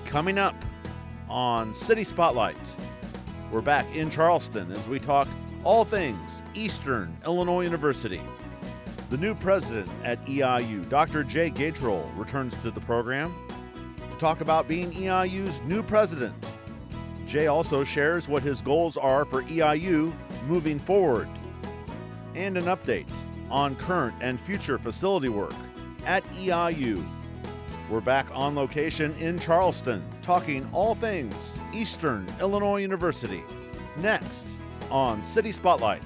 Coming up on City Spotlight, we're back in Charleston as we talk all things Eastern Illinois University. The new president at EIU, Dr. J. Gatrell, returns to the program to talk about being EIU's new president. Jay also shares what his goals are for EIU moving forward, and an update on current and future facility work at EIU. We're back on location in Charleston, talking all things Eastern Illinois University. Next on City Spotlight.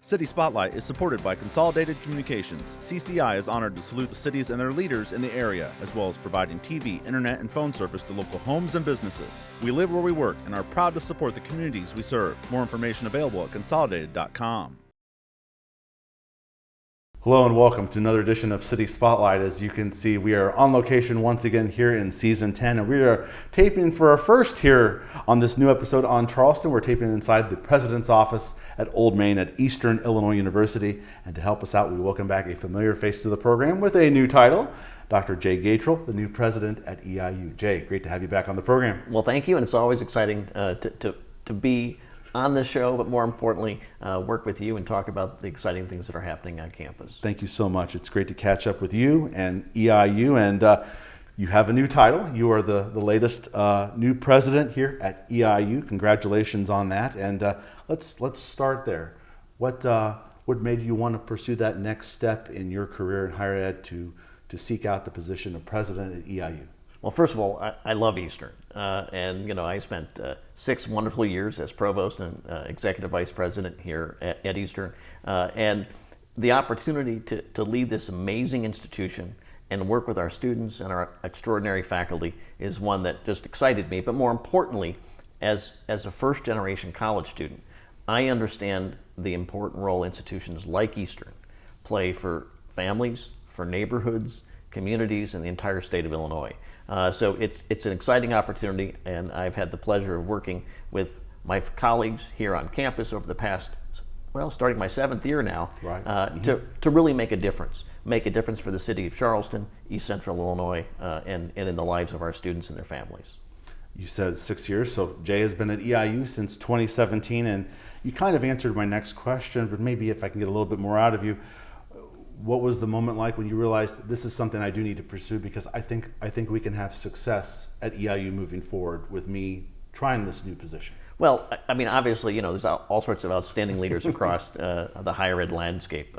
City Spotlight is supported by Consolidated Communications. CCI is honored to salute the cities and their leaders in the area, as well as providing TV, internet, and phone service to local homes and businesses. We live where we work and are proud to support the communities we serve. More information available at consolidated.com. Hello and welcome to another edition of City Spotlight. As you can see, we are on location once again here in Season 10, and we are taping for our first here on this new episode on Charleston. We're taping inside the President's office at Old Main at Eastern Illinois University. And to help us out, we welcome back a familiar face to the program with a new title, Dr. Jay Gatrell, the new president at EIU. Jay, great to have you back on the program. Well, thank you, and it's always exciting to be on this show, but more importantly, work with you and talk about the exciting things that are happening on campus. Thank you so much. It's great to catch up with you and EIU, and you have a new title. You are the latest new president here at EIU. Congratulations on that. And let's start there. What made you want to pursue that next step in your career in higher ed to seek out the position of president at EIU? Well, first of all, I love Eastern, and I spent 6 wonderful years as provost and executive vice president here at Eastern, and the opportunity to lead this amazing institution and work with our students and our extraordinary faculty is one that just excited me. But more importantly, as a first-generation college student, I understand the important role institutions like Eastern play for families, for neighborhoods, communities, and the entire state of Illinois. So it's an exciting opportunity, and I've had the pleasure of working with my colleagues here on campus over the past, starting my 7th year now, to really make a difference for the city of Charleston, East Central Illinois, and in the lives of our students and their families. You said 6 years, so Jay has been at EIU since 2017, and you kind of answered my next question, but maybe if I can get a little bit more out of you. What was the moment like when you realized this is something I do need to pursue, because I think we can have success at EIU moving forward with me trying this new position? Well, I mean, obviously, there's all sorts of outstanding leaders across the higher ed landscape,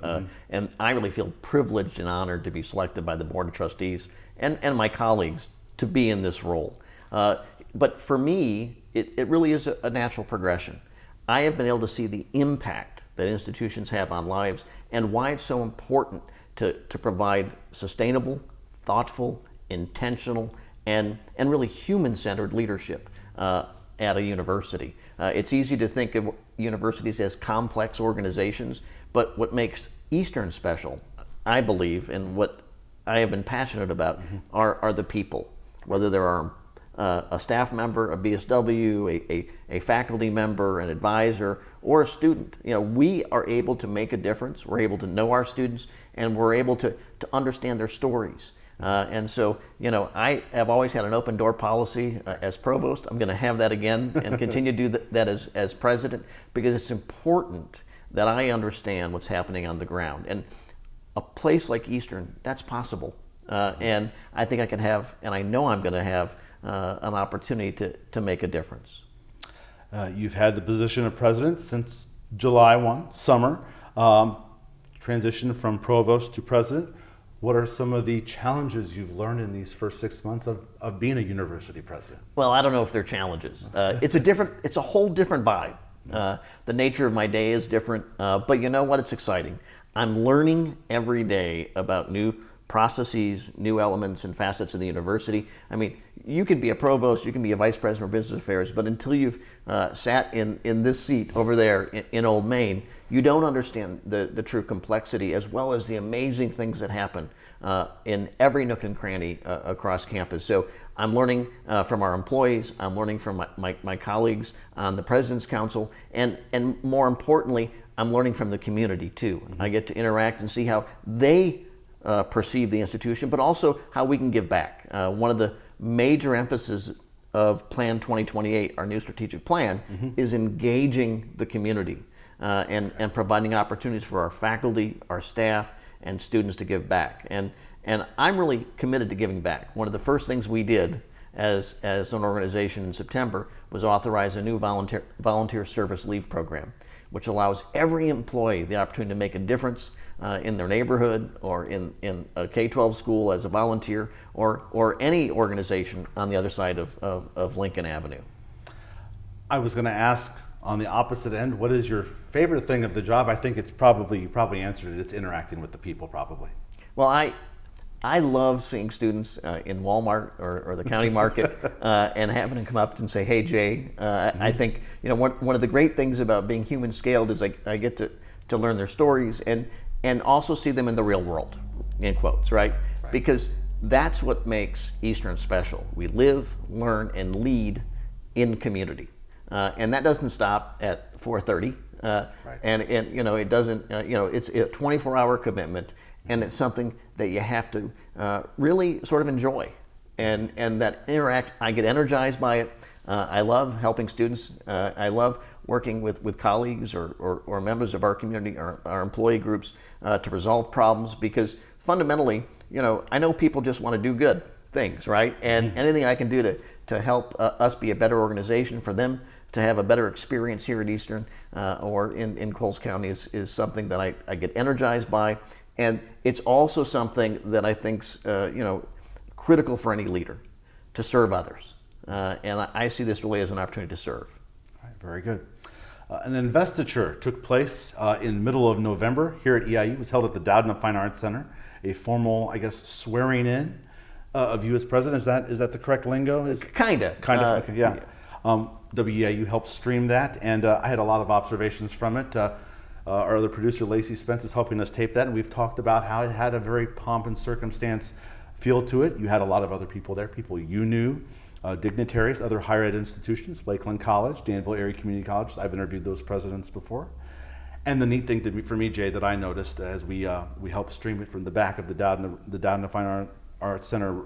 and I really feel privileged and honored to be selected by the Board of Trustees and my colleagues to be in this role. But for me, it really is a natural progression. I have been able to see the impact that institutions have on lives and why it's so important to provide sustainable, thoughtful, intentional, and really human-centered leadership at a university. It's easy to think of universities as complex organizations, but what makes Eastern special, I believe, and what I have been passionate about are the people, whether there are a staff member, a BSW, a faculty member, an advisor, or a student. We are able to make a difference. We're able to know our students, and we're able to understand their stories. And so, I have always had an open door policy as provost. I'm going to have that again and continue to do that as president, because it's important that I understand what's happening on the ground. And a place like Eastern, that's possible. And I think I can have, and I know I'm going to have, an opportunity to make a difference. You've had the position of president since July 1, summer, transitioned from provost to president. What are some of the challenges you've learned in these first 6 months of being a university president? Well, I don't know if they're challenges. It's a whole different vibe. The nature of my day is different, but you know what? It's exciting. I'm learning every day about new processes, new elements and facets of the university. I mean, you could be a provost, you can be a vice president of business affairs, but until you've sat in this seat over there in Old Main, you don't understand the true complexity as well as the amazing things that happen in every nook and cranny across campus. So I'm learning from our employees, I'm learning from my colleagues on the President's Council, and more importantly, I'm learning from the community too. Mm-hmm. I get to interact and see how they perceive the institution, but also how we can give back. One of the major emphasis of Plan 2028, our new strategic plan, mm-hmm. is engaging the community and providing opportunities for our faculty, our staff, and students to give back. And I'm really committed to giving back. One of the first things we did as an organization in September was authorize a new volunteer service leave program, which allows every employee the opportunity to make a difference in their neighborhood or in a K-12 school as a volunteer or any organization on the other side of Lincoln Avenue. I was going to ask on the opposite end, what is your favorite thing of the job? I think you probably answered it. It's interacting with the people probably. Well, I love seeing students in Walmart or the county market and having them come up and say, "Hey, Jay." Mm-hmm. I think one of the great things about being human scaled is I get to learn their stories and also see them in the real world, in quotes, right? Because that's what makes Eastern special. We live, learn, and lead in community, and that doesn't stop at 4:30. And it doesn't. It's a 24-hour commitment. And it's something that you have to really sort of enjoy, and that interact. I get energized by it. I love helping students. I love working with colleagues or members of our community, our employee groups, to resolve problems. Because fundamentally, I know people just want to do good things, right? And mm-hmm. anything I can do to help us be a better organization, for them to have a better experience here at Eastern or in Coles County is something that I get energized by. And it's also something that I think's critical for any leader, to serve others. And I see this really as an opportunity to serve. All right, very good. An investiture took place in the middle of November here at EIU. It was held at the Dowden Fine Arts Center. A formal, swearing in of you as president. Is that the correct lingo? Kind of. Okay, yeah. WEIU helped stream that, and I had a lot of observations from it. Our other producer, Lacey Spence, is helping us tape that, and we've talked about how it had a very pomp and circumstance feel to it. You had a lot of other people there, people you knew, dignitaries, other higher ed institutions, Lakeland College, Danville Area Community College. I've interviewed those presidents before. And the neat thing for me, Jay, that I noticed as we helped stream it from the back of the Dowden Fine Arts Center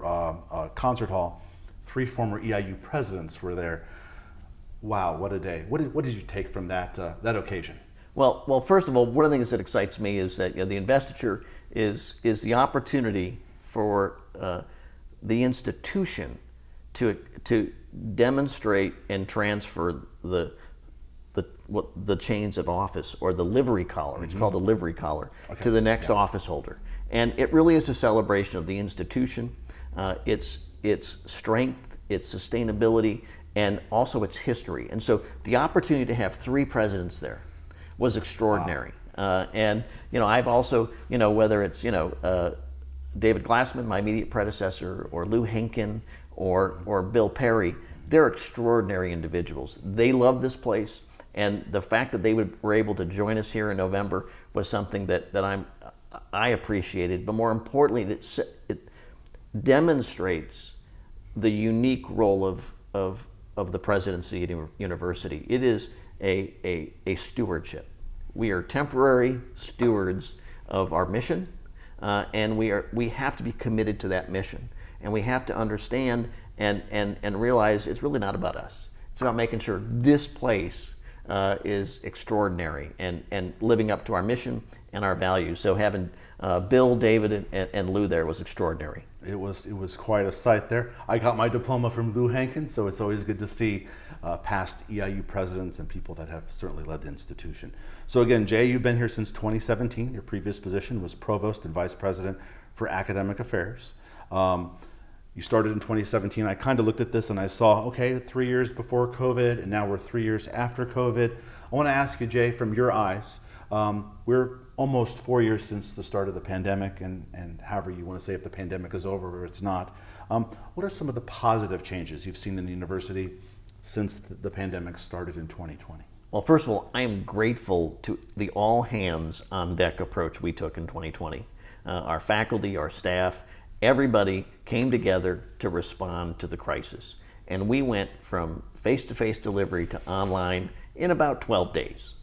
concert hall, 3 former EIU presidents were there. Wow, what a day! What did you take from that occasion? Well, first of all, one of the things that excites me is that the investiture is the opportunity for the institution to demonstrate and transfer the chains of office, or the livery collar. Mm-hmm. It's called the livery collar, okay, to the next office holder, and it really is a celebration of the institution, its strength, its sustainability, and also its history. And so the opportunity to have 3 presidents there was extraordinary. Wow. And I've also, whether it's David Glassman, my immediate predecessor, or Lou Henkin, or Bill Perry, they're extraordinary individuals. They love this place, and the fact that they were able to join us here in November was something that I appreciated. But more importantly, it demonstrates the unique role of the presidency at university. It is a stewardship. We are temporary stewards of our mission, and we have to be committed to that mission, and we have to understand and realize it's really not about us. It's about making sure this place is extraordinary and living up to our mission and our values. So having Bill, David, and Lou there was extraordinary. It was quite a sight there. I got my diploma from Lou Henkin, so it's always good to see past EIU presidents and people that have certainly led the institution. So again, Jay, you've been here since 2017. Your previous position was Provost and Vice President for Academic Affairs. You started in 2017. I kind of looked at this and I saw, okay, 3 years before COVID, and now we're 3 years after COVID. I want to ask you, Jay, from your eyes, we're almost 4 years since the start of the pandemic, and however you want to say if the pandemic is over or it's not. What are some of the positive changes you've seen in the university since the pandemic started in 2020? Well, first of all, I am grateful to the all hands on deck approach we took in 2020. Our faculty, our staff, everybody came together to respond to the crisis. And we went from face-to-face delivery to online in about 12 days.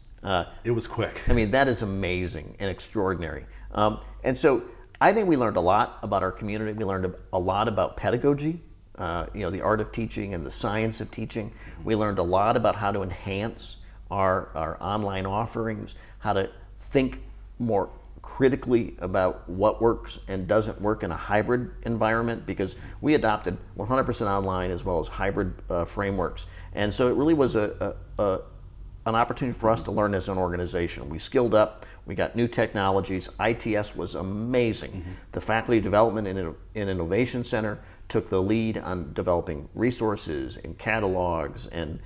It was quick. I mean, that is amazing and extraordinary. And so I think we learned a lot about our community. We learned a lot about pedagogy, the art of teaching and the science of teaching. We learned a lot about how to enhance our online offerings, how to think more critically about what works and doesn't work in a hybrid environment, because we adopted 100% online as well as hybrid frameworks. And so it really was an opportunity for us to learn as an organization. We skilled up, we got new technologies. ITS was amazing. Mm-hmm. The Faculty Development and Innovation Center took the lead on developing resources and catalogs and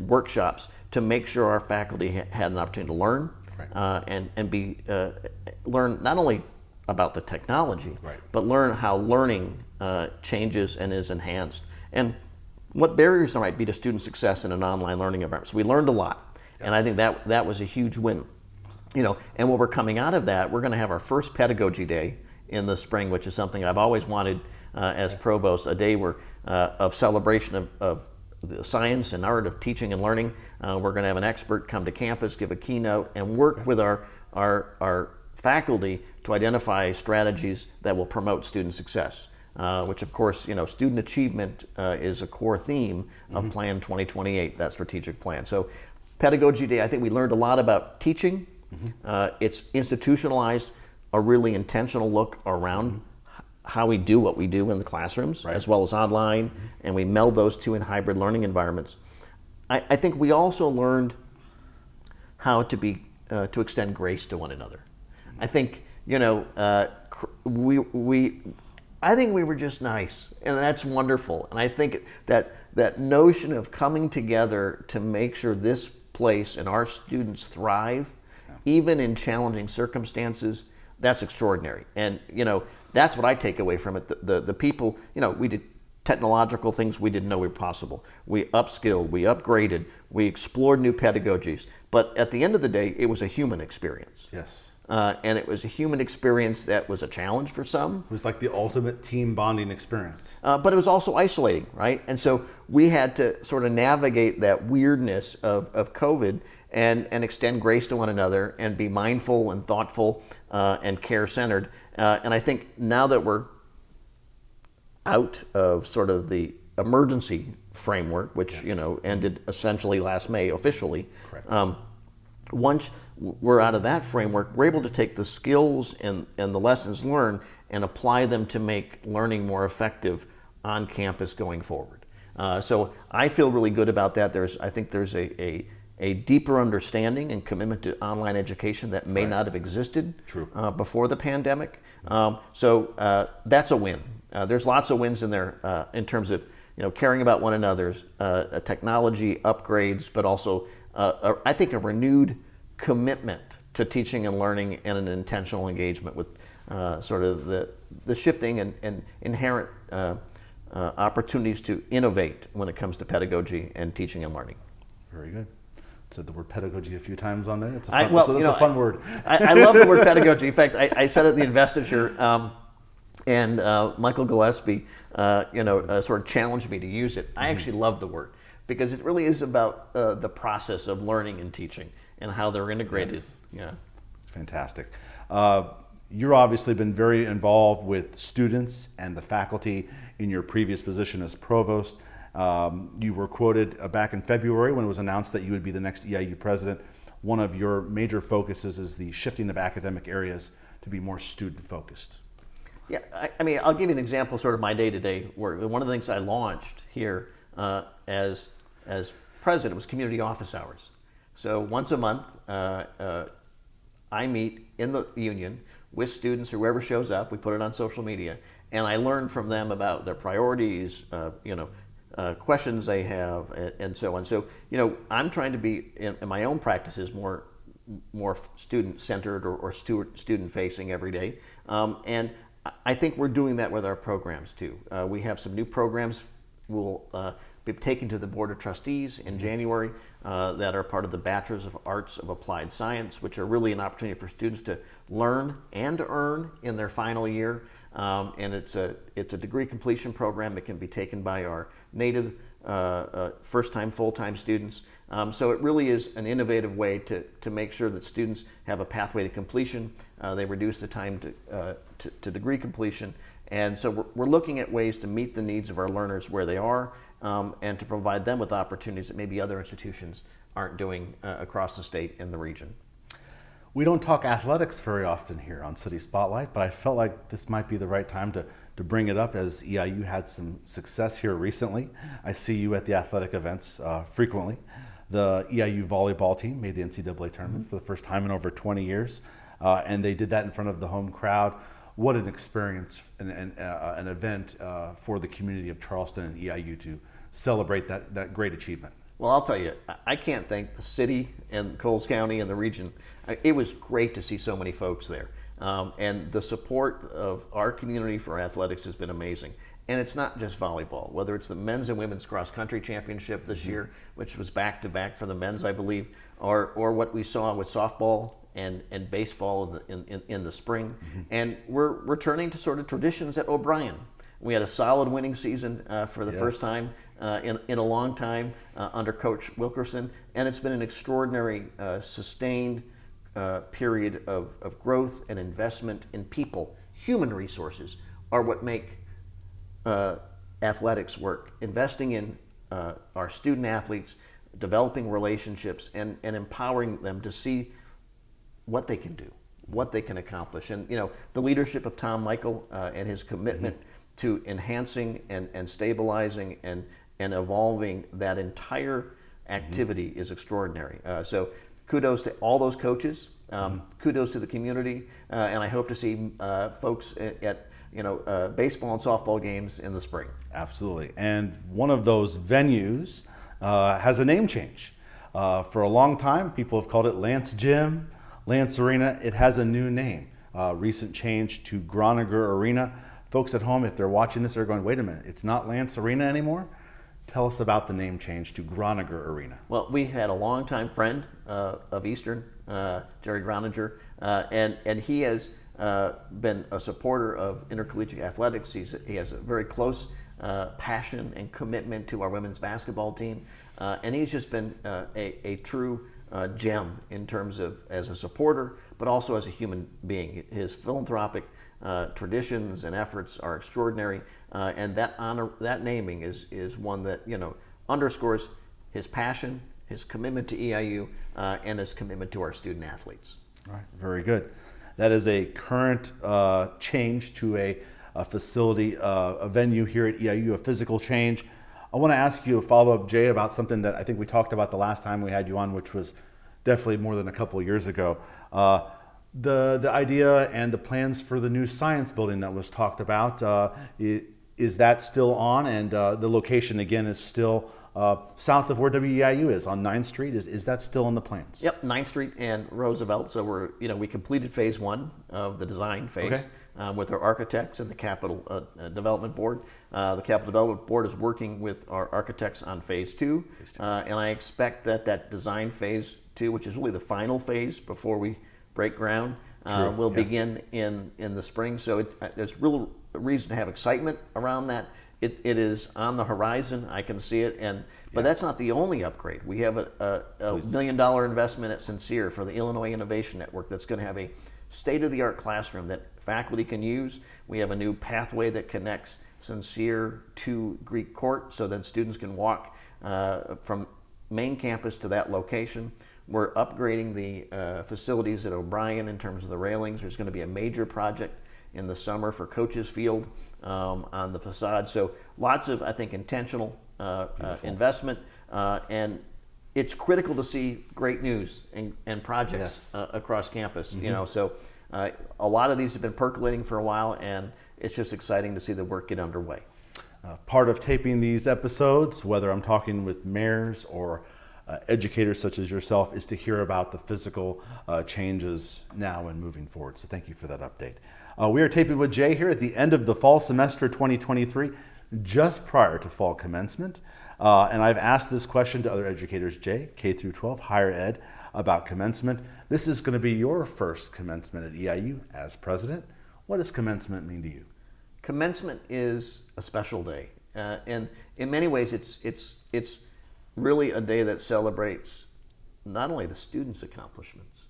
workshops to make sure our faculty had an opportunity to learn, right. and learn not only about the technology, right. but learn how learning changes and is enhanced, and what barriers there might be to student success in an online learning environment. So we learned a lot, yes. and I think that was a huge win. And when we're coming out of that, we're going to have our first pedagogy day in the spring, which is something I've always wanted as provost, a day of celebration of the science and art of teaching and learning. We're going to have an expert come to campus, give a keynote, and work with our faculty to identify strategies that will promote student success. Which of course, student achievement is a core theme of mm-hmm. Plan 2028, that strategic plan. So Pedagogy Day, I think we learned a lot about teaching. Mm-hmm. It's institutionalized a really intentional look around mm-hmm. how we do what we do in the classrooms, right. as well as online, mm-hmm. and we meld those two in hybrid learning environments. I think we also learned how to extend grace to one another. Mm-hmm. I think, I think we were just nice, and that's wonderful. And I think that notion of coming together to make sure this place and our students thrive, yeah. even in challenging circumstances, that's extraordinary. And that's what I take away from it. The people, we did technological things we didn't know were possible. We upskilled, we upgraded, we explored new pedagogies. But at the end of the day, it was a human experience. Yes. And it was a human experience that was a challenge for some. It was like the ultimate team bonding experience. But it was also isolating, right? And so we had to sort of navigate that weirdness of COVID and extend grace to one another and be mindful and thoughtful and care-centered. And I think now that we're out of sort of the emergency framework, which yes. Ended essentially last May officially. Correct. Once we're out of that framework, we're able to take the skills and the lessons learned and apply them to make learning more effective on campus going forward. So I feel really good about that. I think there's a deeper understanding and commitment to online education that may right. not have existed before the pandemic. So that's a win. There's lots of wins in there in terms of caring about one another's technology upgrades, but also I think a renewed commitment to teaching and learning and an intentional engagement with sort of the shifting and inherent opportunities to innovate when it comes to pedagogy and teaching and learning. Very good. Said the word pedagogy a few times on there. It's a fun word. I love the word pedagogy. In fact, I said it at the investiture, and Michael Gillespie, sort of challenged me to use it. I actually love the word, because it really is about the process of learning and teaching and how they're integrated. Yes. Yeah, fantastic. You've obviously been very involved with students and the faculty in your previous position as provost. You were quoted back in February when it was announced that you would be the next EIU president. One of your major focuses is the shifting of academic areas to be more student-focused. Yeah, I mean, I'll give you an example, sort of my day-to-day work. One of the things I launched here as president was community office hours. So once a month, I meet in the union with students, whoever shows up. We put it on social media, and I learn from them about their priorities, questions they have, and so on. So, I'm trying to be in my own practices more more student-centered or student-facing every day. And I think we're doing that with our programs too. We have some new programs we'll be taken to the Board of Trustees in January that are part of the Bachelor's of Arts of Applied Science, which are really an opportunity for students to learn and earn in their final year. And it's a degree completion program that can be taken by our native first-time, full-time students. So it really is an innovative way to make sure that students have a pathway to completion. They reduce the time to degree completion. And so we're looking at ways to meet the needs of our learners where they are and to provide them with opportunities that maybe other institutions aren't doing across the state and the region. We don't talk athletics very often here on City Spotlight, but I felt like this might be the right time to bring it up as EIU had some success here recently. I see you at the athletic events frequently. The EIU volleyball team made the NCAA tournament for the first time in over 20 years, and they did that in front of the home crowd. What an experience and an event for the community of Charleston and EIU to celebrate that great achievement. Well, I'll tell you, I can't thank the city and Coles County and the region. It was great to see so many folks there. And the support of our community for athletics has been amazing. And it's not just volleyball, whether it's the men's and women's cross country championship this year, which was back to back for the men's, I believe, or what we saw with softball and baseball in the spring. And we're returning to sort of traditions at O'Brien. We had a solid winning season for the first time in a long time under Coach Wilkerson, and it's been an extraordinary, sustained period of growth and investment in people. Human resources are what make athletics work. Investing in our student athletes, developing relationships, and empowering them to see what they can do, what they can accomplish. And the leadership of Tom Michael and his commitment to enhancing and stabilizing and evolving that entire activity is extraordinary. So kudos to all those coaches, kudos to the community, and I hope to see folks at baseball and softball games in the spring. Absolutely. And one of those venues has a name change. For a long time, people have called it Lance Gym, Lance Arena. It has a new name. Recent change to Groninger Arena. Folks at home, if they're watching this, are going, wait a minute, it's not Lance Arena anymore? Tell us about the name change to Groninger Arena. Well, we had a longtime friend of Eastern, Jerry Groninger, and he has been a supporter of intercollegiate athletics. He has a very close passion and commitment to our women's basketball team, and he's just been a true gem in terms of as a supporter, but also as a human being. His philanthropic traditions and efforts are extraordinary, and that naming is one that underscores his passion, his commitment to EIU, and his commitment to our student athletes. All right, very good. That is a current change to a facility, a venue here at EIU, a physical change. I want to ask you a follow-up, Jay, about something that I think we talked about the last time we had you on, which was definitely more than a couple of years ago. The idea and the plans for the new science building that was talked about, is that still on? And the location, again, is still south of where WEIU is on 9th Street. Is that still in the plans? Yep, 9th Street and Roosevelt. So we completed phase 1 of the design phase with our architects and the Capital Development Board. The Capital Development Board is working with our architects on phase 2. And I expect that design phase 2, which is really the final phase before we break ground, will begin in the spring. So there's real reason to have excitement around that. It is on the horizon. I can see it, but that's not the only upgrade. We have a $1 million investment at Sincere for the Illinois Innovation Network that's going to have a state-of-the-art classroom that faculty can use. We have a new pathway that connects Sincere to Greek Court so that students can walk from main campus to that location. We're upgrading the facilities at O'Brien in terms of the railings. There's going to be a major project in the summer for Coaches Field on the facade. So lots of, I think, intentional investment. And it's critical to see great news and projects across campus. So a lot of these have been percolating for a while, and it's just exciting to see the work get underway. Part of taping these episodes, whether I'm talking with mayors or educators such as yourself is to hear about the physical changes now and moving forward. So thank you for that update. We are taping with Jay here at the end of the fall semester 2023, just prior to fall commencement. And I've asked this question to other educators, Jay, K through 12, higher ed, about commencement. This is going to be your first commencement at EIU as president. What does commencement mean to you? Commencement is a special day, and in many ways, it's really a day that celebrates not only the students' accomplishments,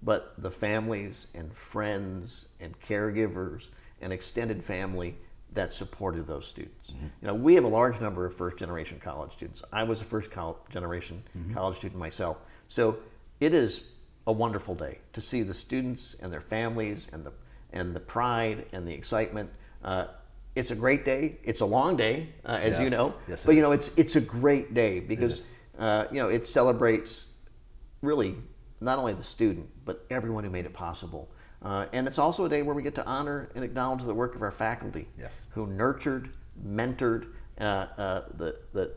but the families and friends and caregivers and extended family that supported those students. Mm-hmm. You know, we have a large number of first-generation college students. I was a first-generation college student myself, so it is a wonderful day to see the students and their families and the pride and the excitement. It's a great day. It's a long day, as you know. Yes, but you know, it's a great day because you know, it celebrates really not only the student but everyone who made it possible. And it's also a day where we get to honor and acknowledge the work of our faculty, who nurtured, mentored the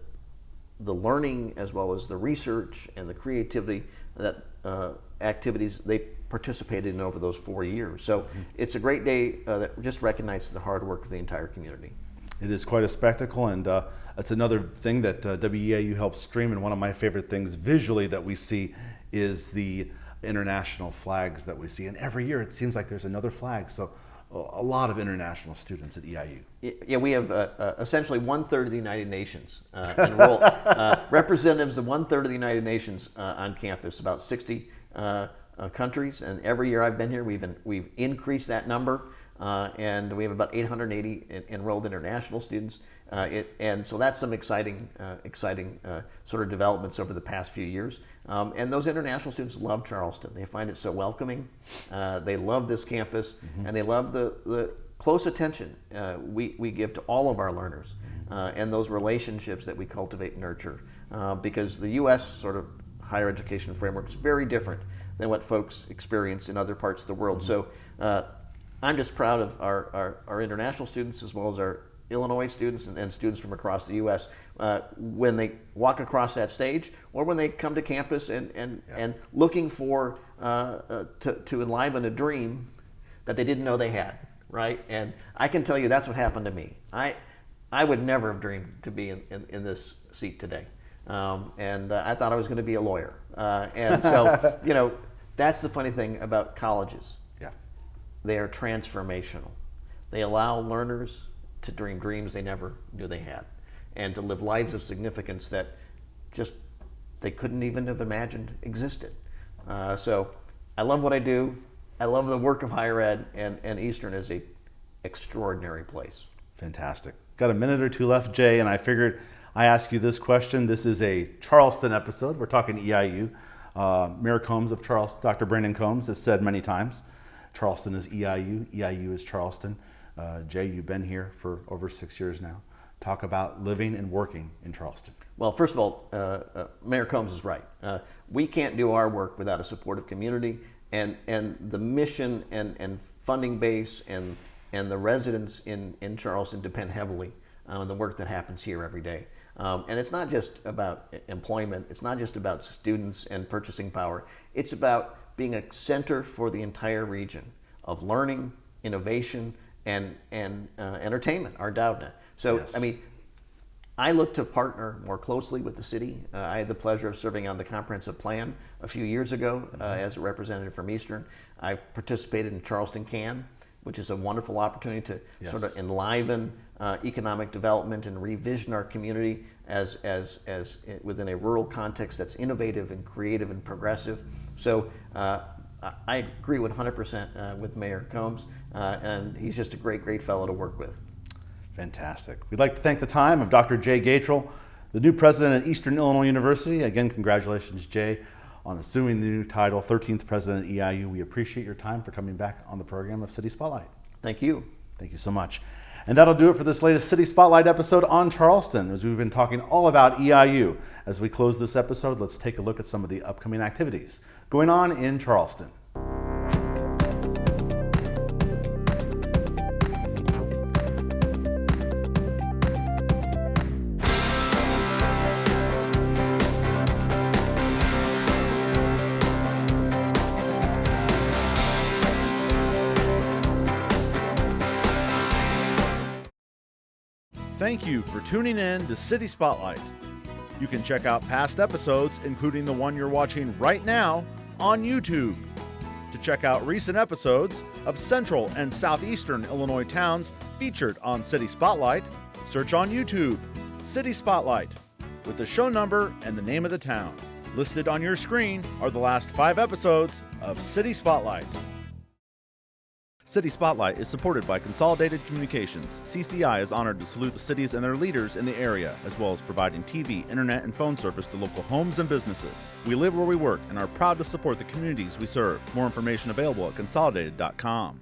learning as well as the research and the creativity that activities they participated in over those 4 years. So it's a great day that just recognizes the hard work of the entire community. It is quite a spectacle, and it's another thing that WEIU helps stream. And one of my favorite things visually that we see is the international flags that we see. And every year it seems like there's another flag. So a lot of international students at EIU. Yeah, we have essentially 1/3 of the United Nations enrolled, representatives of 1/3 of the United Nations on campus, about 60 countries. And every year I've been here, we've increased that number, and we have about 880 enrolled international students. And so that's some exciting sort of developments over the past few years. And those international students love Charleston. They find it so welcoming. They love this campus, and they love the close attention we give to all of our learners, and those relationships that we cultivate and nurture. Because the U.S. sort of higher education framework is very different than what folks experience in other parts of the world. So I'm just proud of our international students as well as our Illinois students and students from across the U.S. When they walk across that stage, or when they come to campus and looking for to enliven a dream that they didn't know they had, right? And I can tell you that's what happened to me. I would never have dreamed to be in this seat today, and I thought I was going to be a lawyer. And so, you know, that's the funny thing about colleges. Yeah, they are transformational. They allow learners to dream dreams they never knew they had, and to live lives of significance that just they couldn't even have imagined existed. So I love what I do. I love the work of higher ed, and Eastern is an extraordinary place. Fantastic. Got a minute or two left, Jay, and I figured I ask you this question. This is a Charleston episode. We're talking EIU. Mayor Combs of Charleston, Dr. Brandon Combs, has said many times, Charleston is EIU, EIU is Charleston. Jay, you've been here for over 6 years now. Talk about living and working in Charleston. Well, first of all, Mayor Combs is right. We can't do our work without a supportive community, and the mission and funding base and the residents in Charleston depend heavily on the work that happens here every day. And it's not just about employment. It's not just about students and purchasing power. It's about being a center for the entire region of learning, innovation, and entertainment, our Dowdna. So, Yes. I mean, I look to partner more closely with the city. I had the pleasure of serving on the comprehensive plan a few years ago as a representative from Eastern. I've participated in Charleston Can, which is a wonderful opportunity to sort of enliven economic development and revision our community as within a rural context that's innovative and creative and progressive. So I agree 100% with Mayor Combs, and he's just a great fellow to work with. Fantastic. We'd like to thank the time of Dr. Jay Gatrell, the new president at Eastern Illinois University. Again, congratulations, Jay, on assuming the new title, 13th president at EIU. We appreciate your time for coming back on the program of City Spotlight. Thank you. Thank you so much. And that'll do it for this latest City Spotlight episode on Charleston, as we've been talking all about EIU. As we close this episode, let's take a look at some of the upcoming activities going on in Charleston. Thank you for tuning in to City Spotlight. You can check out past episodes, including the one you're watching right now, on YouTube. To check out recent episodes of Central and Southeastern Illinois towns featured on City Spotlight, search on YouTube, City Spotlight, with the show number and the name of the town. Listed on your screen are the last 5 episodes of City Spotlight. City Spotlight is supported by Consolidated Communications. CCI is honored to salute the cities and their leaders in the area, as well as providing TV, internet, and phone service to local homes and businesses. We live where we work and are proud to support the communities we serve. More information available at consolidated.com.